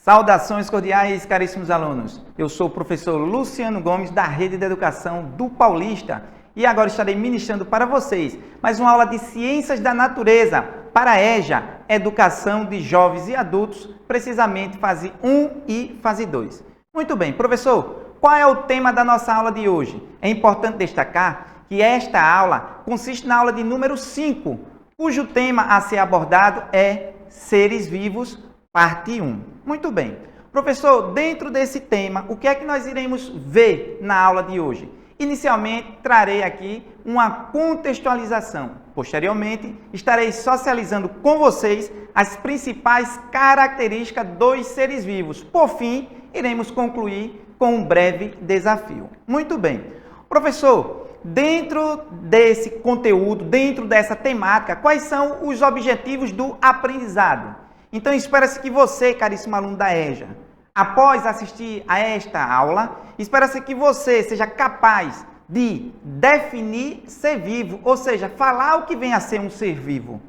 Saudações cordiais, caríssimos alunos. Eu sou o professor Luciano Gomes, da Rede de Educação do Paulista, e agora estarei ministrando para vocês mais uma aula de Ciências da Natureza para a EJA, Educação de Jovens e Adultos, precisamente fase 1 e fase 2. Muito bem, professor, qual é o tema da nossa aula de hoje? É importante destacar que esta aula consiste na aula de número 5, cujo tema a ser abordado é Seres Vivos, parte 1. Muito bem. Professor, dentro desse tema, o que é que nós iremos ver na aula de hoje? Inicialmente, trarei aqui uma contextualização. Posteriormente, estarei socializando com vocês as principais características dos seres vivos. Por fim, iremos concluir com um breve desafio. Muito bem. Professor, dentro desse conteúdo, dentro dessa temática, quais são os objetivos do aprendizado? Então, espera-se que você, caríssimo aluno da EJA, após assistir a esta aula, espera-se que você seja capaz de definir ser vivo, ou seja, falar o que vem a ser um ser vivo.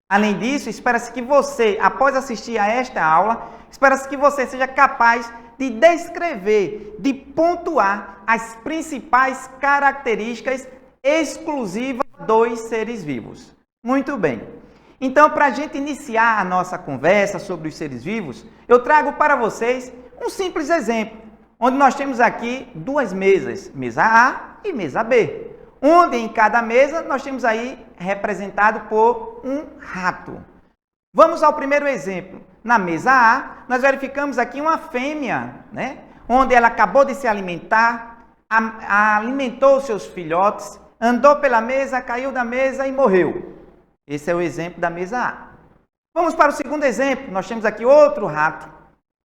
Além disso, espera-se que você, após assistir a esta aula, espera-se que você seja capaz de descrever, de pontuar as principais características exclusivas dos seres vivos. Muito bem. Então, para a gente iniciar a nossa conversa sobre os seres vivos, eu trago para vocês um simples exemplo, onde nós temos aqui duas mesas, mesa A e mesa B, onde em cada mesa nós temos aí representado por um rato. Vamos ao primeiro exemplo. Na mesa A, nós verificamos aqui uma fêmea, né? Onde ela acabou de se alimentar, alimentou seus filhotes, andou pela mesa, caiu da mesa e morreu. Esse é o exemplo da mesa A. Vamos para o segundo exemplo. Nós temos aqui outro rato.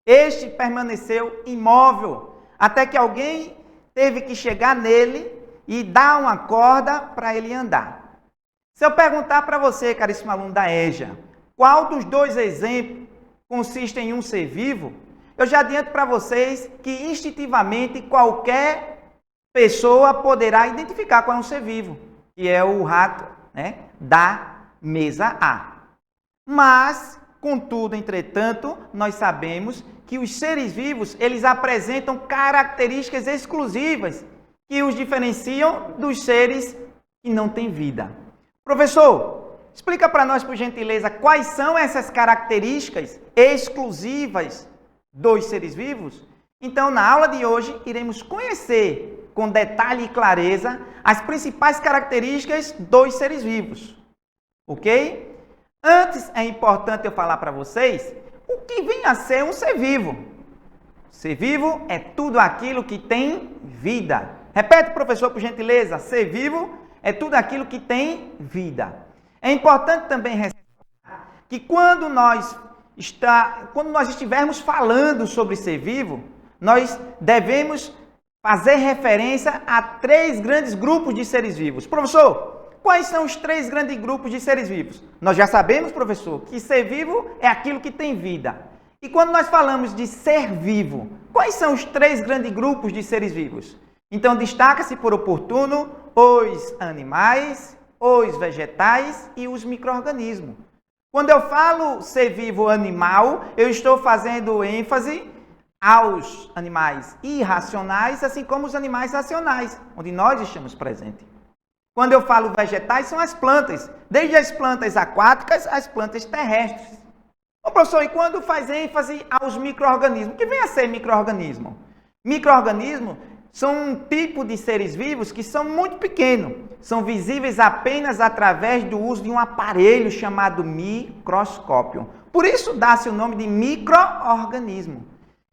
Este permaneceu imóvel, até que alguém teve que chegar nele e dar uma corda para ele andar. Se eu perguntar para você, caríssimo aluno da EJA, qual dos dois exemplos consiste em um ser vivo, eu já adianto para vocês que instintivamente qualquer pessoa poderá identificar qual é um ser vivo, que é o rato, né, da mesa A. Mas, contudo, entretanto, nós sabemos que os seres vivos, eles apresentam características exclusivas que os diferenciam dos seres que não têm vida. Professor, explica para nós, por gentileza, quais são essas características exclusivas dos seres vivos? Então, na aula de hoje, iremos conhecer com detalhe e clareza as principais características dos seres vivos. Ok? Antes, é importante eu falar para vocês o que vem a ser um ser vivo. Ser vivo é tudo aquilo que tem vida. Repete, professor, por gentileza. Ser vivo é tudo aquilo que tem vida. É importante também ressaltar que quando nós estivermos falando sobre ser vivo, nós devemos fazer referência a 3 grandes grupos de seres vivos. Professor, quais são os 3 grandes grupos de seres vivos? Nós já sabemos, professor, que ser vivo é aquilo que tem vida. E quando nós falamos de ser vivo, quais são os 3 grandes grupos de seres vivos? Então, destaca-se por oportuno os animais, os vegetais e os micro-organismos. Quando eu falo ser vivo animal, eu estou fazendo ênfase aos animais irracionais, assim como os animais racionais, onde nós estamos presentes. Quando eu falo vegetais, são as plantas, desde as plantas aquáticas às plantas terrestres. Ô, professor, e quando faz ênfase aos micro-organismos? O que vem a ser micro-organismo? Micro-organismo são um tipo de seres vivos que são muito pequenos, são visíveis apenas através do uso de um aparelho chamado microscópio. Por isso dá-se o nome de micro-organismo.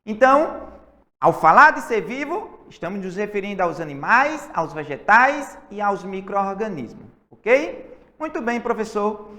Então, ao falar de ser vivo, estamos nos referindo aos animais, aos vegetais e aos micro-organismos, ok? Muito bem, professor.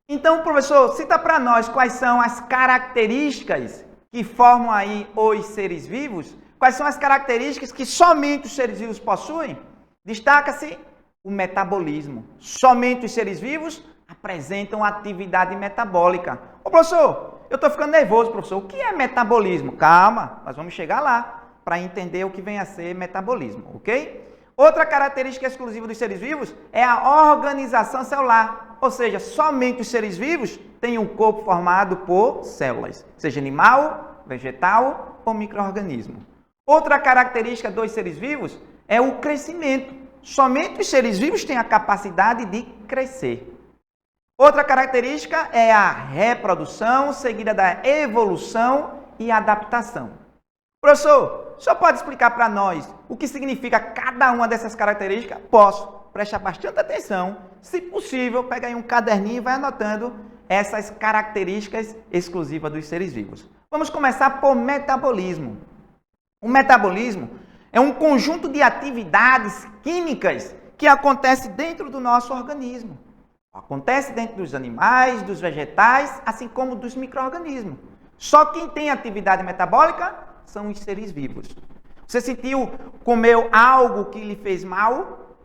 Então, professor, cita para nós quais são as características que formam aí os seres vivos. Quais são as características que somente os seres vivos possuem? Destaca-se o metabolismo. Somente os seres vivos apresentam atividade metabólica. Ô, professor, eu estou ficando nervoso, professor. O que é metabolismo? Calma, nós vamos chegar lá para entender o que vem a ser metabolismo, ok? Outra característica exclusiva dos seres vivos é a organização celular, ou seja, somente os seres vivos têm um corpo formado por células, seja animal vegetal ou micro-organismo. Outra característica dos seres vivos é o crescimento. Somente os seres vivos têm a capacidade de crescer. Outra característica é a reprodução, seguida da evolução e adaptação. Professor, o senhor pode explicar para nós o que significa cada uma dessas características? Posso. Preste bastante atenção. Se possível, pega aí um caderninho e vai anotando essas características exclusivas dos seres vivos. Vamos começar por metabolismo. O metabolismo é um conjunto de atividades químicas que acontece dentro do nosso organismo. Acontece dentro dos animais, dos vegetais, assim como dos micro-organismos. Só quem tem atividade metabólica são os seres vivos. Você comeu algo que lhe fez mal?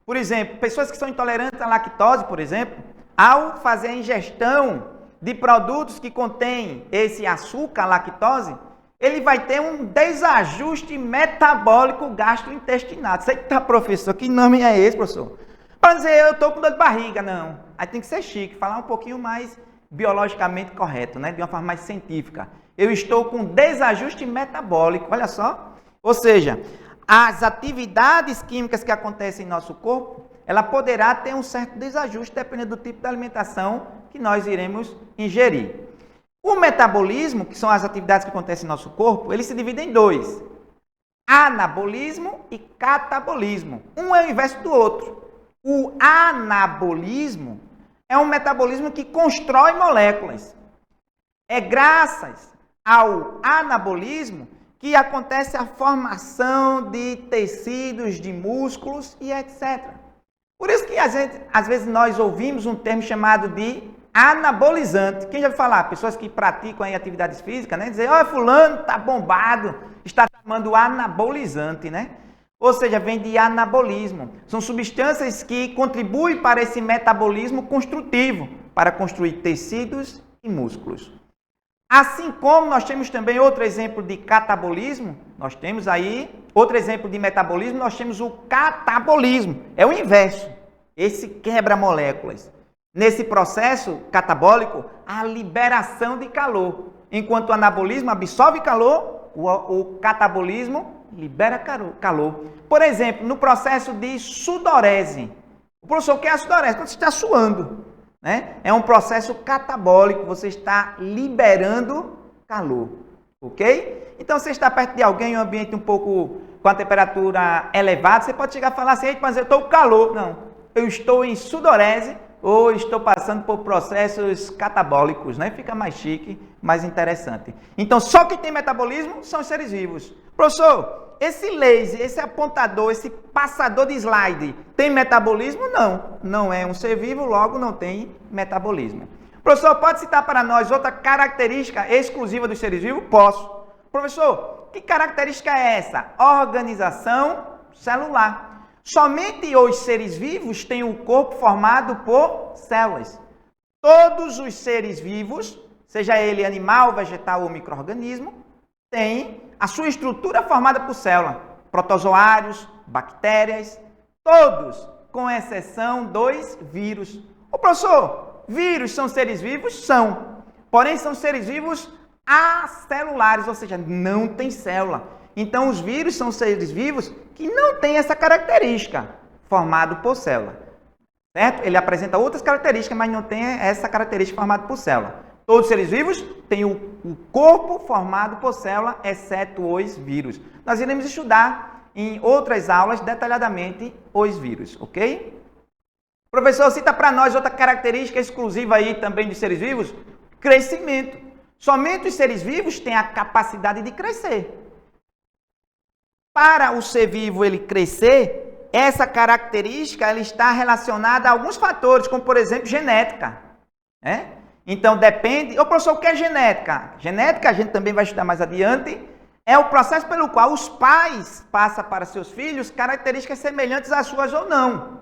Por exemplo, pessoas que são intolerantes à lactose, por exemplo, ao fazer a ingestão de produtos que contêm esse açúcar, lactose, ele vai ter um desajuste metabólico gastrointestinal. Você que está, professor, que nome é esse, professor? Para dizer, eu estou com dor de barriga, não. Aí tem que ser chique, falar um pouquinho mais biologicamente correto, né? De uma forma mais científica. Eu estou com desajuste metabólico, olha só. Ou seja, as atividades químicas que acontecem em nosso corpo, ela poderá ter um certo desajuste dependendo do tipo de alimentação que nós iremos ingerir. O metabolismo, que são as atividades que acontecem no nosso corpo, ele se divide em dois. Anabolismo e catabolismo. Um é o inverso do outro. O anabolismo é um metabolismo que constrói moléculas. É graças ao anabolismo que acontece a formação de tecidos, de músculos e etc. Por isso que às vezes nós ouvimos um termo chamado de anabolizante. Quem já ouviu falar? Pessoas que praticam aí atividades físicas, né? Dizer, ó, fulano tá bombado, está tomando anabolizante, né? Ou seja, vem de anabolismo. São substâncias que contribuem para esse metabolismo construtivo, para construir tecidos e músculos. Assim como nós temos também outro exemplo de catabolismo, nós temos aí outro exemplo de metabolismo, nós temos o catabolismo. É o inverso, esse quebra moléculas. Nesse processo catabólico, a liberação de calor. Enquanto o anabolismo absorve calor, o catabolismo libera calor. Por exemplo, no processo de sudorese. O professor, o que é a sudorese? Quando você está suando, né? É um processo catabólico, você está liberando calor, ok? Então, você está perto de alguém em um ambiente um pouco com a temperatura elevada, você pode chegar e falar assim, mas eu estou com calor. Não, eu estou em sudorese ou estou passando por processos catabólicos, né? Fica mais chique, mais interessante. Então, só quem tem metabolismo são os seres vivos. Professor, esse laser, esse apontador, esse passador de slide, tem metabolismo? Não. Não é um ser vivo, logo não tem metabolismo. Professor, pode citar para nós outra característica exclusiva dos seres vivos? Posso. Professor, que característica é essa? Organização celular. Somente os seres vivos têm o corpo formado por células. Todos os seres vivos, seja ele animal, vegetal ou micro-organismo, têm a sua estrutura formada por célula. Protozoários, bactérias, todos, com exceção dos vírus. Ô professor, vírus são seres vivos? São. Porém, são seres vivos acelulares, ou seja, não tem célula. Então, os vírus são seres vivos que não têm essa característica, formado por célula. Certo? Ele apresenta outras características, mas não tem essa característica formada por célula. Todos os seres vivos têm o corpo formado por célula, exceto os vírus. Nós iremos estudar em outras aulas detalhadamente os vírus, ok? Professor, cita para nós outra característica exclusiva aí também de seres vivos: crescimento. Somente os seres vivos têm a capacidade de crescer. Para o ser vivo ele crescer, essa característica ela está relacionada a alguns fatores, como por exemplo genética, né? Então depende. Ô professor, o que é genética? Genética, a gente também vai estudar mais adiante, é o processo pelo qual os pais passam para seus filhos características semelhantes às suas ou não.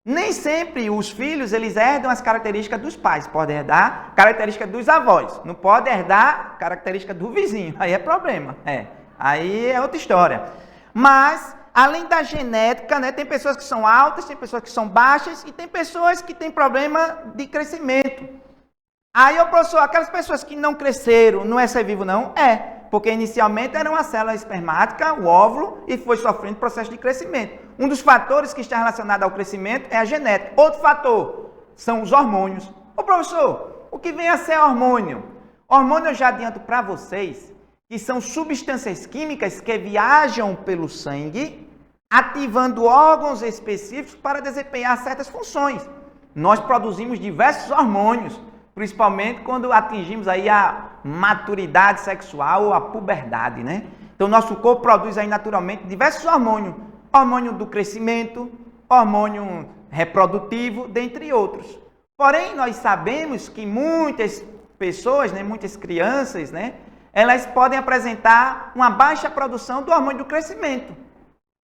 Nem sempre os filhos eles herdam as características dos pais, podem herdar características dos avós, não pode herdar característica do vizinho, aí é problema, aí é outra história. Mas, além da genética, né, tem pessoas que são altas, tem pessoas que são baixas e tem pessoas que têm problema de crescimento. Aí, ô professor, aquelas pessoas que não cresceram, não é ser vivo não? É, porque inicialmente era uma célula espermática, o óvulo, e foi sofrendo processo de crescimento. Um dos fatores que está relacionado ao crescimento é a genética. Outro fator são os hormônios. Ô professor, o que vem a ser hormônio? Hormônio eu já adianto para vocês que são substâncias químicas que viajam pelo sangue, ativando órgãos específicos para desempenhar certas funções. Nós produzimos diversos hormônios, principalmente quando atingimos aí a maturidade sexual ou a puberdade, né? Então, nosso corpo produz aí naturalmente diversos hormônios. Hormônio do crescimento, hormônio reprodutivo, dentre outros. Porém, nós sabemos que muitas pessoas, né, muitas crianças, né, elas podem apresentar uma baixa produção do hormônio do crescimento.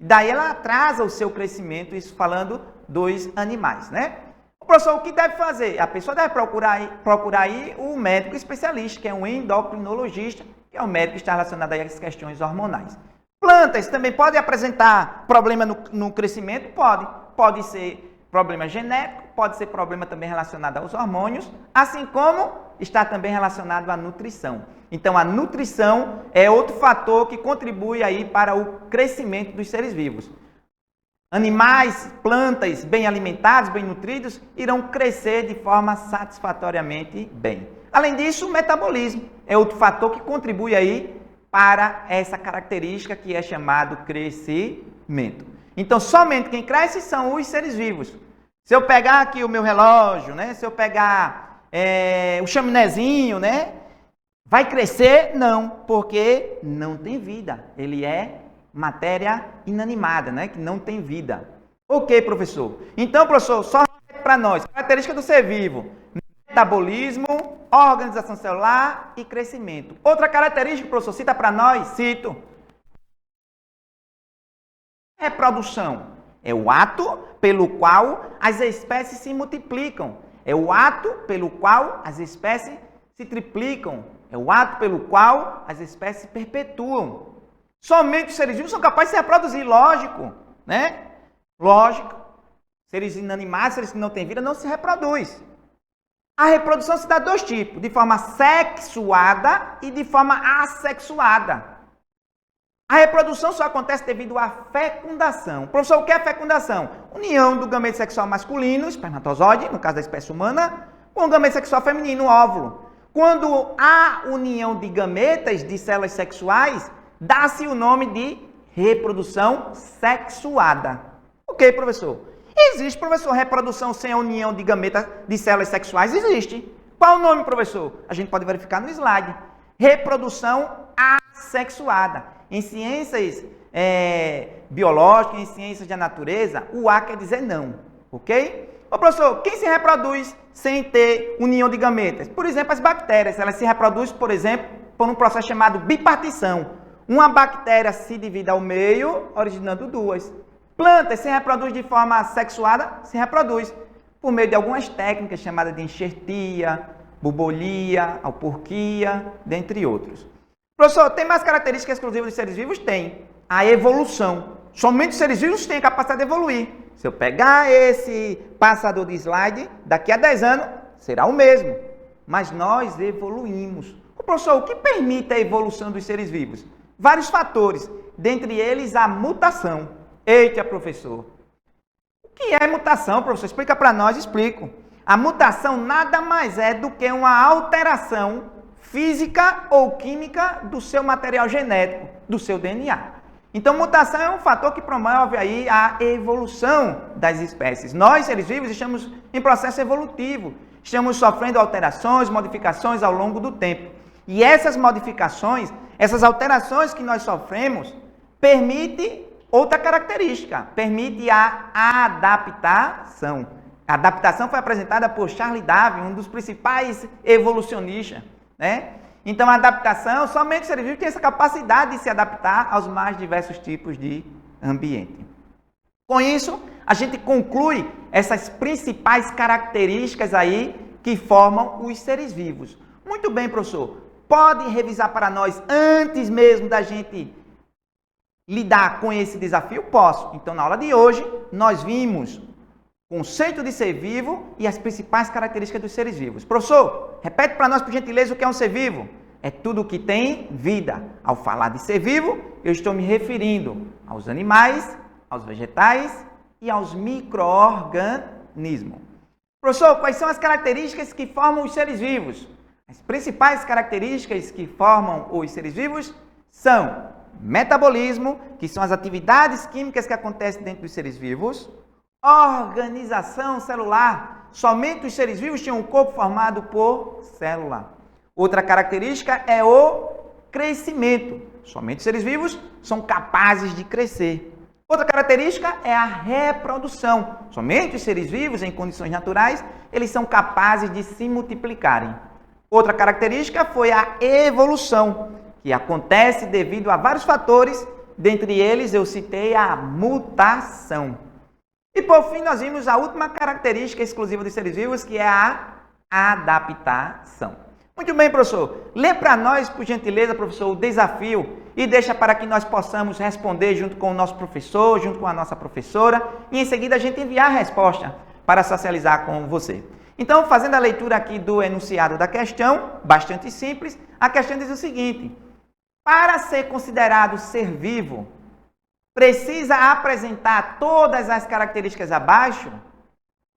Daí ela atrasa o seu crescimento, isso falando dos animais, né? O professor, o que deve fazer? A pessoa deve procurar aí o médico especialista, que é um endocrinologista, que é o médico que está relacionado aí às questões hormonais. Plantas também podem apresentar problema no crescimento? Pode. Pode ser problema genético, pode ser problema também relacionado aos hormônios, assim como está também relacionado à nutrição. Então, a nutrição é outro fator que contribui aí para o crescimento dos seres vivos. Animais, plantas bem alimentados, bem nutridos, irão crescer de forma satisfatoriamente bem. Além disso, o metabolismo é outro fator que contribui aí para essa característica que é chamado crescimento. Então, somente quem cresce são os seres vivos. Se eu pegar aqui o meu relógio, né? Se eu pegar o chaminézinho, né? Vai crescer? Não, porque não tem vida. Ele é matéria inanimada, né? Que não tem vida. Ok, professor. Então, professor, só para nós, característica do ser vivo: metabolismo, organização celular e crescimento. Outra característica, professor, cita para nós? Cito. Reprodução. É o ato pelo qual as espécies se multiplicam. É o ato pelo qual as espécies se triplicam. É o ato pelo qual as espécies se perpetuam. Somente os seres vivos são capazes de se reproduzir, lógico, né? Lógico. Seres inanimados, seres que não têm vida, não se reproduz. A reprodução se dá de dois tipos, de forma sexuada e de forma assexuada. A reprodução só acontece devido à fecundação. Professor, o que é fecundação? União do gamete sexual masculino, espermatozoide, no caso da espécie humana, com o gamete sexual feminino, óvulo. Quando há união de gametas, de células sexuais, dá-se o nome de reprodução sexuada. Ok, professor? Existe, professor, reprodução sem a união de gametas de células sexuais? Existe. Qual o nome, professor? A gente pode verificar no slide. Reprodução assexuada. Em ciências biológicas, em ciências da natureza, o A quer dizer não, ok? Ô professor, quem se reproduz sem ter união de gametas? Por exemplo, as bactérias. Elas se reproduzem, por exemplo, por um processo chamado bipartição. Uma bactéria se divide ao meio, originando duas. Plantas se reproduzem de forma sexuada? Se reproduz por meio de algumas técnicas chamadas de enxertia, bubolia, alporquia, dentre outros. Professor, tem mais características exclusivas dos seres vivos? Tem. A evolução. Somente os seres vivos têm a capacidade de evoluir. Se eu pegar esse passador de slide, daqui a 10 anos, será o mesmo. Mas nós evoluímos. Professor, o que permite a evolução dos seres vivos? Vários fatores, dentre eles a mutação. Eita, professor. O que é mutação, professor? Explica para nós, explico. A mutação nada mais é do que uma alteração física ou química do seu material genético, do seu DNA. Então, mutação é um fator que promove aí a evolução das espécies. Nós, seres vivos, estamos em processo evolutivo. Estamos sofrendo alterações, modificações ao longo do tempo. E essas modificações, essas alterações que nós sofremos, permite outra característica, permite a adaptação. A adaptação foi apresentada por Charles Darwin, um dos principais evolucionistas, né? Então, a adaptação, somente o ser vivo tem essa capacidade de se adaptar aos mais diversos tipos de ambiente. Com isso, a gente conclui essas principais características aí que formam os seres vivos. Muito bem, professor. Pode revisar para nós antes mesmo da gente lidar com esse desafio? Posso. Então, na aula de hoje, nós vimos conceito de ser vivo e as principais características dos seres vivos. Professor, repete para nós, por gentileza, o que é um ser vivo. É tudo que tem vida. Ao falar de ser vivo, eu estou me referindo aos animais, aos vegetais e aos micro-organismos. Professor, quais são as características que formam os seres vivos? As principais características que formam os seres vivos são metabolismo, que são as atividades químicas que acontecem dentro dos seres vivos, organização celular. Somente os seres vivos têm um corpo formado por célula. Outra característica é o crescimento. Somente os seres vivos são capazes de crescer. Outra característica é a reprodução. Somente os seres vivos, em condições naturais, eles são capazes de se multiplicarem. Outra característica foi a evolução, que acontece devido a vários fatores, dentre eles eu citei a mutação. E por fim nós vimos a última característica exclusiva dos seres vivos, que é a adaptação. Muito bem, professor. Lê para nós, por gentileza, professor, o desafio e deixa para que nós possamos responder junto com o nosso professor, junto com a nossa professora, e em seguida a gente enviar a resposta para socializar com você. Então, fazendo a leitura aqui do enunciado da questão, bastante simples, a questão diz o seguinte: para ser considerado ser vivo, precisa apresentar todas as características abaixo?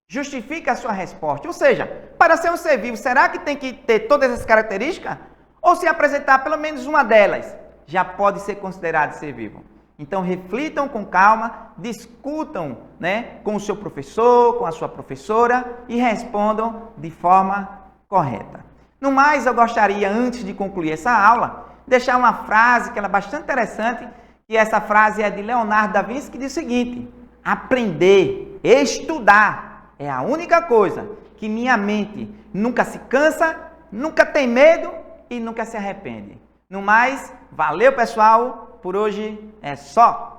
Justifique a sua resposta. Ou seja, para ser um ser vivo, será que tem que ter todas as características? Ou se apresentar pelo menos uma delas, já pode ser considerado ser vivo? Então, reflitam com calma, discutam, com o seu professor, com a sua professora e respondam de forma correta. No mais, eu gostaria, antes de concluir essa aula, deixar uma frase que ela é bastante interessante, e essa frase é de Leonardo da Vinci, que diz o seguinte: aprender, estudar, é a única coisa que minha mente nunca se cansa, nunca tem medo e nunca se arrepende. No mais, valeu pessoal, por hoje é só.